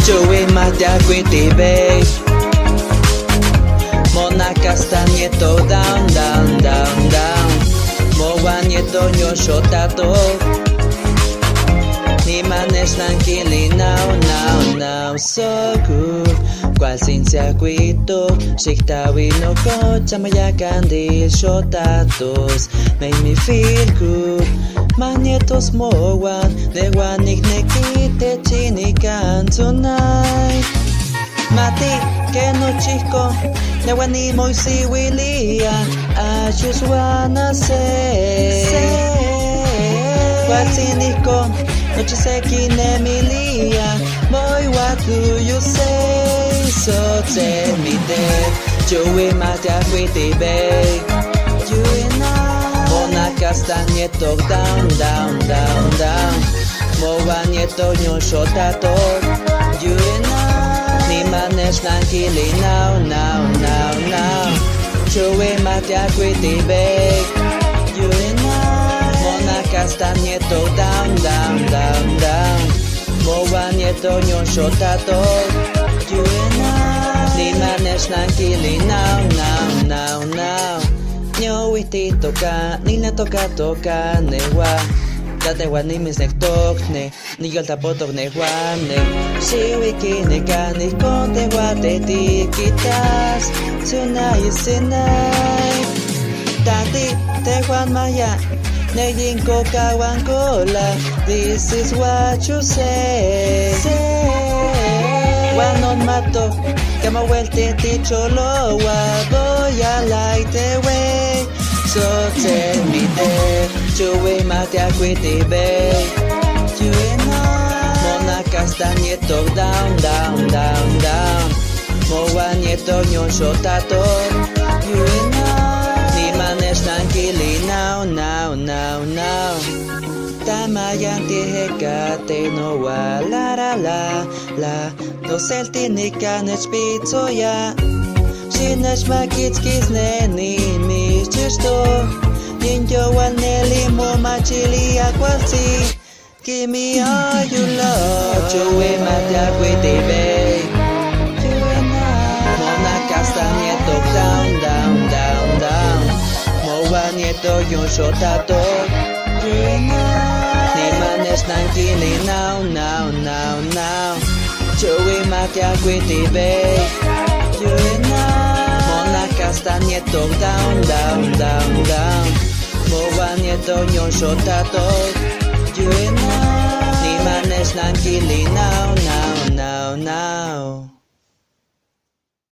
Joey Matia Quinty Bay Mona Castañeto down, down, down, down Moa Nieto Nyosho Tato Ni manes tranquili now, now, now So good Cual sin circuito Shiktawi no ko Chamaya candil Shotatos Make me feel good Magnetos moan Newanik nekite chinikan tonight Mati que no chico Newani moisi wilia I just wanna say Quasiniko Noche sekine milia Boy what do you say So tell me that Joey Matia Quinty Bay You and I Mona Castañeto down, down, down, down Moa Nieto Nyosho Tato You and I Ni manes tranquili now, now, now, now Joey Matia Quinty Bay You and I Mona Castañeto down, down, down, down Moa Nieto Nyosho Tato You and I Ni manes tranquili now, now, now, now Nyo iti toka, ni na toka toka newa Tate wa ni mis nek tokne, ni yol tapotok ne wane Si wiki ne kani konte wa te ti kitas Tonight is the night Tati te wan maya, ne yin koka wan kola This is what you say Wanon mato, kama welte ti cholo wa Voy a light the way So tell me that Joey Matia Quinty Bay You and I Mona Castañeto down, down, down, down Moa Nieto Nyosho Tato You and I Ni manes tranquili now, now, now, now Tamayan tihekate no wa la la la la No seltinika nechpitso ya Shinash makitskis neni michisto Ninjo waneli mo machili akwalsi Give me all you love Joey Matia Quinty Bay You and I Mona Castañeto down, down, down, down Moa Nieto Nyosho Tato You and I Ni manes tranquili now, now, now, now Joey Matia Quinty Bay You and I Mona Castañeto down, down, down, down Moa Nieto Nyosho Tato You and I Ni manes tranquili now, now, now, now